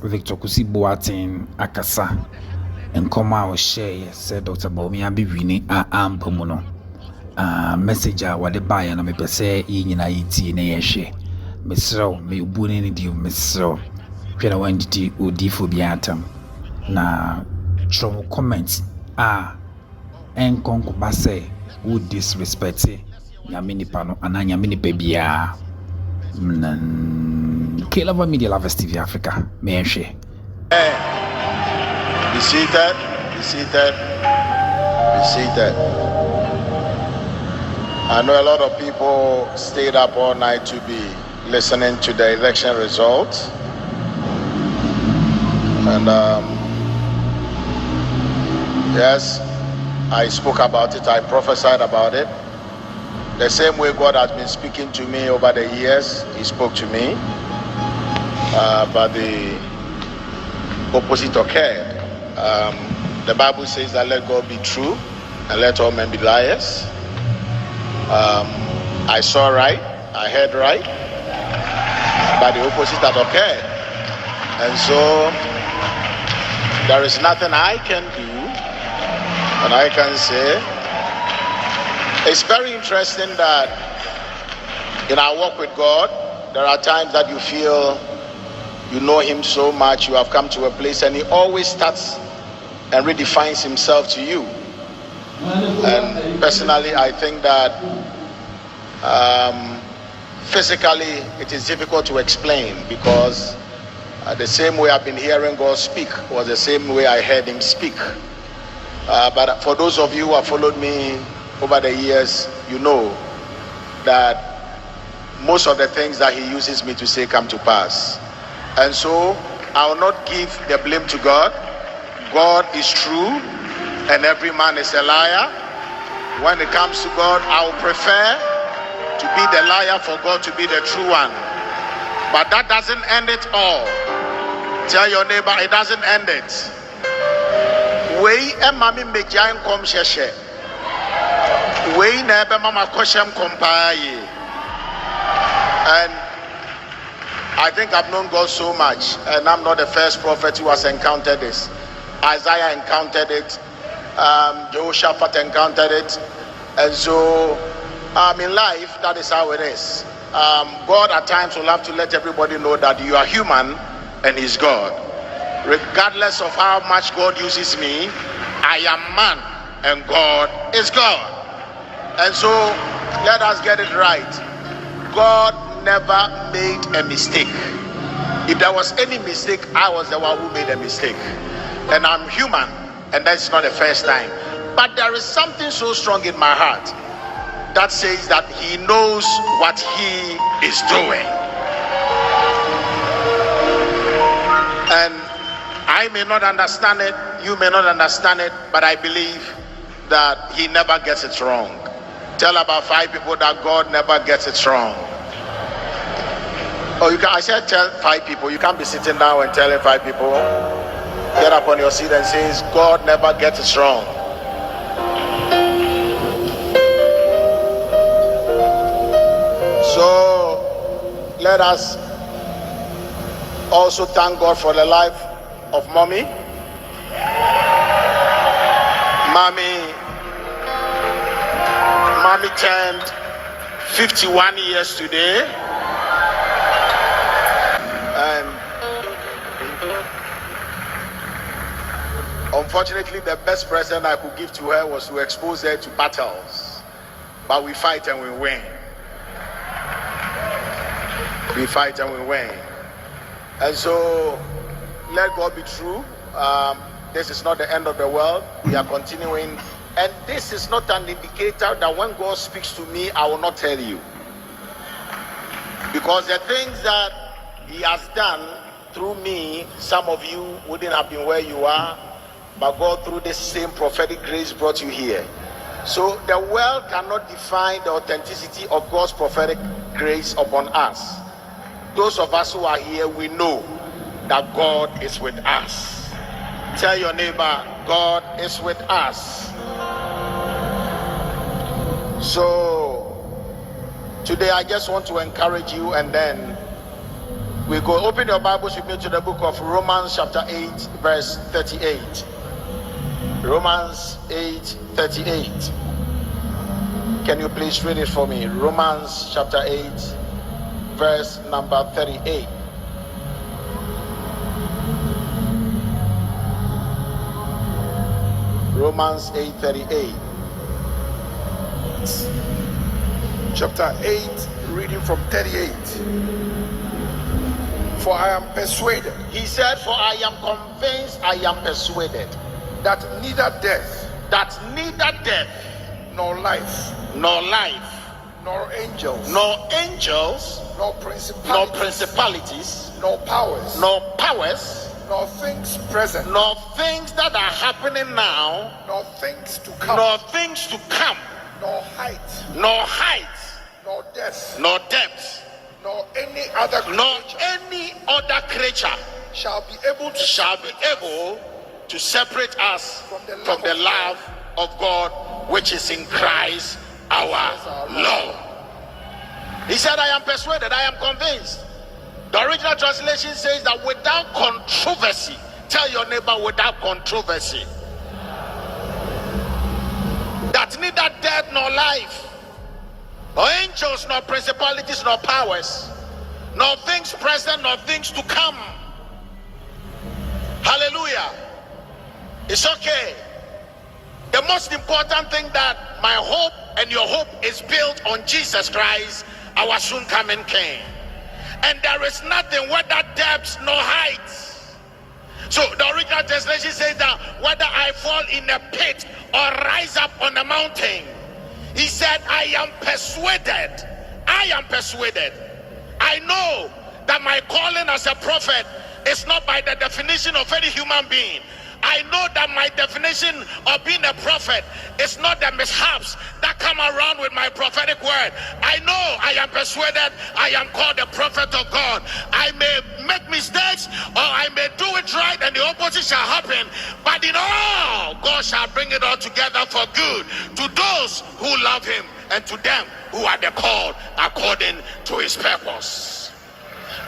Victor Kusi akasa nkoma o share said Dr. Bawumi'a be winning ampomuno message a wade buy na me pese yi nyina yiti na ye hwe mesrew me ubuni ni di mesrew hwena wandidi odifo bi atam na tro comment enkonko ba say who disrespect nyame nipa no ana nyame nipa bia Kelava Media Lovers TV Africa. May I share? Be seated. Be seated. Be seated. I know a lot of people stayed up all night to be listening to the election results. And yes, I spoke about it. I prophesied about it. The same way God has been speaking to me over the years, He spoke to me. But the opposite occurred. The Bible says that let God be true and let all men be liars. I saw right, I heard right, but the opposite had occurred. And so there is nothing I can do and I can say. It's very interesting that in our walk with God, there are times that you feel you know Him so much, you have come to a place, and He always starts and redefines Himself to you. And personally, I think that physically it is difficult to explain, because the same way I've been hearing God speak was the same way I heard Him speak. But for those of you who have followed me over the years, you know that most of the things that He uses me to say come to pass. And so I will not give the blame to God. God is true and every man is a liar. When it comes to God, I would prefer to be the liar for God to be the true one. But that doesn't end it all. Tell your neighbor, it doesn't end it. Wei emami mejain kom sheshe. Wei nebe mama koshem kompaye. And I think I've known God so much, and I'm not the first prophet who has encountered this. Isaiah encountered it, Jehoshaphat encountered it, and so in life, that is how it is. God at times will have to let everybody know that you are human and He's God. Regardless of how much God uses me, I am man and God is God. And so let us get it right. God never made a mistake. If there was any mistake, I was the one who made a mistake. And I'm human, and that's not the first time. But there is something so strong in my heart that says that He knows what He is doing. And I may not understand it, you may not understand it, but I believe that He never gets it wrong. Tell about 5 people that God never gets it wrong. Oh, I said tell 5 people. You can't be sitting down and telling 5 people. Get up on your seat and says, God never gets it wrong. So let us also thank God for the life of Mommy. Mommy turned 51 years today. And unfortunately, the best present I could give to her was to expose her to battles. But we fight and we win. We fight and we win. And so, let God be true. This is not the end of the world. We are continuing. And this is not an indicator that when God speaks to me, I will not tell you. Because the things that He has done through me, some of you wouldn't have been where you are, but God through this same prophetic grace brought you here. So the world cannot define the authenticity of God's prophetic grace upon us. Those of us who are here, we know that God is with us. Tell your neighbor, God is with us. So today I just want to encourage you, and then We go, open your Bibles with me to the book of Romans chapter 8 verse 38. Romans 8:38. Can you please read it for me? Romans chapter 8 verse number 38. Romans 8:38. Chapter 8, reading from 38. For I am persuaded. He said, for I am convinced, I am persuaded That neither death, nor life, nor angels, nor nor principalities, nor powers, nor things present, nor things that are happening now, nor things to come, nor things to come, nor height, nor depth, nor any other creature shall be able to separate us from the love of God which is in Christ our Lord. He said, I am persuaded, I am convinced. The original translation says that without controversy. Tell your neighbor, without controversy. That neither death nor life, nor angels, nor principalities, nor powers, nor things present, nor things to come. Hallelujah. It's okay. The most important thing that my hope and your hope is built on Jesus Christ, our soon coming King. And there is nothing, whether depths nor heights. So the original translation says that whether I fall in a pit or rise up on a mountain, he said, I am persuaded. I know that my calling as a prophet is not by the definition of any human being. I know that my definition of being a prophet is not the mishaps that come around with my prophetic word. I know, I am persuaded, I am called the prophet of God. I may make mistakes or I may do it right and the opposite shall happen, but in all, God shall bring it all together for good to those who love him and to them who are the called according to his purpose.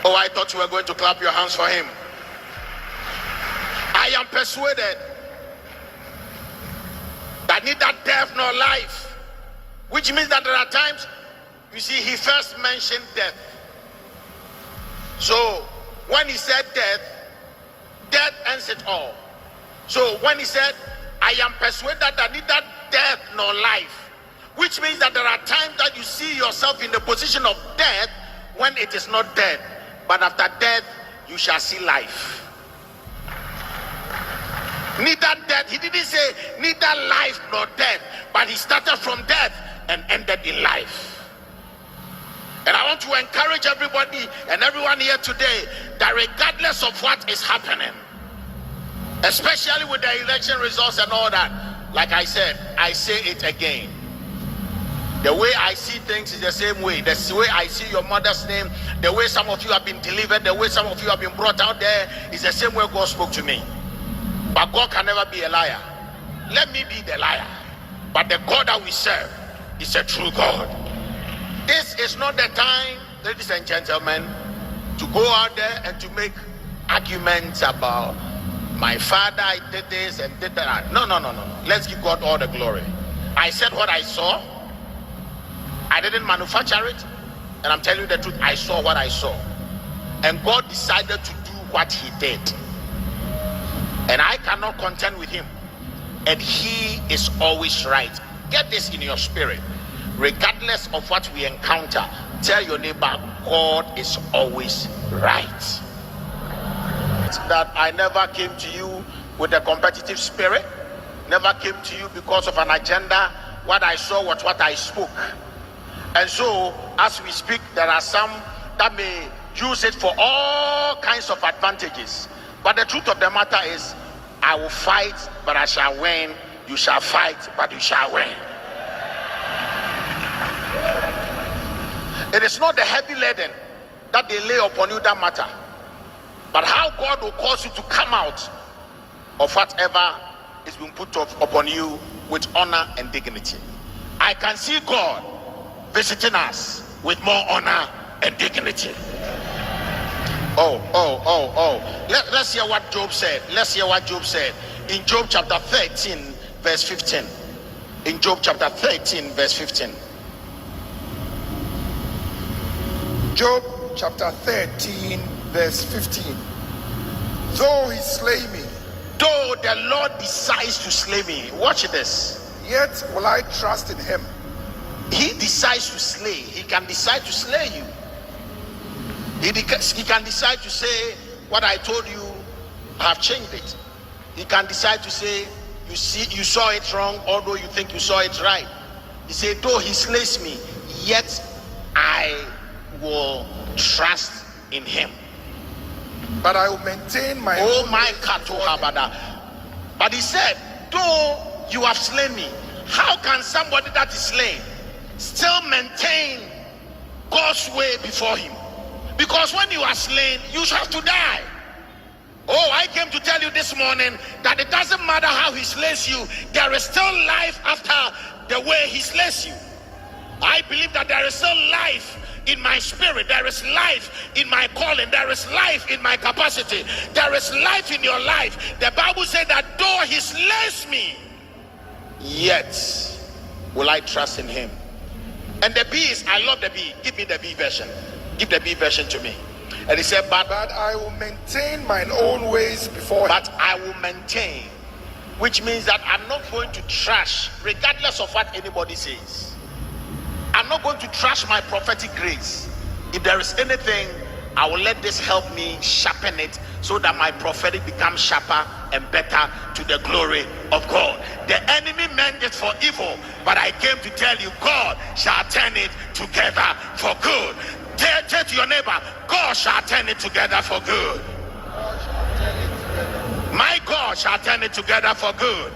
Oh, I thought you were going to clap your hands for him. I am persuaded that neither death nor life, which means that there are times, you see, he first mentioned death. So when he said death ends it all. So when he said, I am persuaded that neither death nor life, which means that there are times that you see yourself in the position of death when it is not death, but after death you shall see life. Neither death, he didn't say neither life nor death, but he started from death and ended in life. And I want to encourage everybody and everyone here today that regardless of what is happening, especially with the election results and all that, like I said, I say it again. The way I see things is the same way. The way I see your mother's name, the way some of you have been delivered, the way some of you have been brought out there is the same way God spoke to me. But God can never be a liar. Let me be the liar. But the God that we serve is a true God. This is not the time, ladies and gentlemen, to go out there and to make arguments about my father, I did this and did that. No. Let's give God all the glory. I said what I saw. I didn't manufacture it. And I'm telling you the truth, I saw what I saw. And God decided to do what he did. And I cannot contend with him. And he is always right. Get this in your spirit. Regardless of what we encounter, tell your neighbor, God is always right. That I never came to you with a competitive spirit. Never came to you because of an agenda. What I saw was what I spoke. And so, as we speak, there are some that may use it for all kinds of advantages. But the truth of the matter is, I will fight, but I shall win. You shall fight, but you shall win. It is not the heavy laden that they lay upon you that matter, but how God will cause you to come out of whatever is being put upon you with honor and dignity. I can see God visiting us with more honor and dignity. Let's hear what Job said. Let's hear what Job said in Job chapter 13, verse 15. In Job chapter 13, verse 15. Job chapter 13, verse 15. Though he slay me, Though the Lord decides to slay me, watch this. yet will I trust in him. He decides to slay. He can decide to slay you. He can decide to say, what I told you, I have changed it. He can decide to say, you saw it wrong, although you think you saw it right. He said, though he slays me, yet I will trust in him. But I will maintain my Oh own my ways Kato before him. Habada. But he said, though you have slain me, how can somebody that is slain still maintain God's way before him? Because when you are slain, you have to die. Oh, I came to tell you this morning that it doesn't matter how he slays you, there is still life after the way he slays you. I believe that there is still life in my spirit, there is life in my calling, there is life in my capacity, there is life in your life. The Bible said that though he slays me, yet will I trust in him. And the B is, I love the B. Give me the B version. Give the B version to me. And he said, but I will maintain mine own ways before him. but I will maintain, which means that I'm not going to trash, regardless of what anybody says. I'm not going to trash my prophetic grace. If there is anything, I will let this help me sharpen it so that my prophetic becomes sharper and better to the glory of God. The enemy meant it for evil, but I came to tell you, God shall turn it together for good. Tell to your neighbor, God shall turn it together for good. My God shall turn it together for good.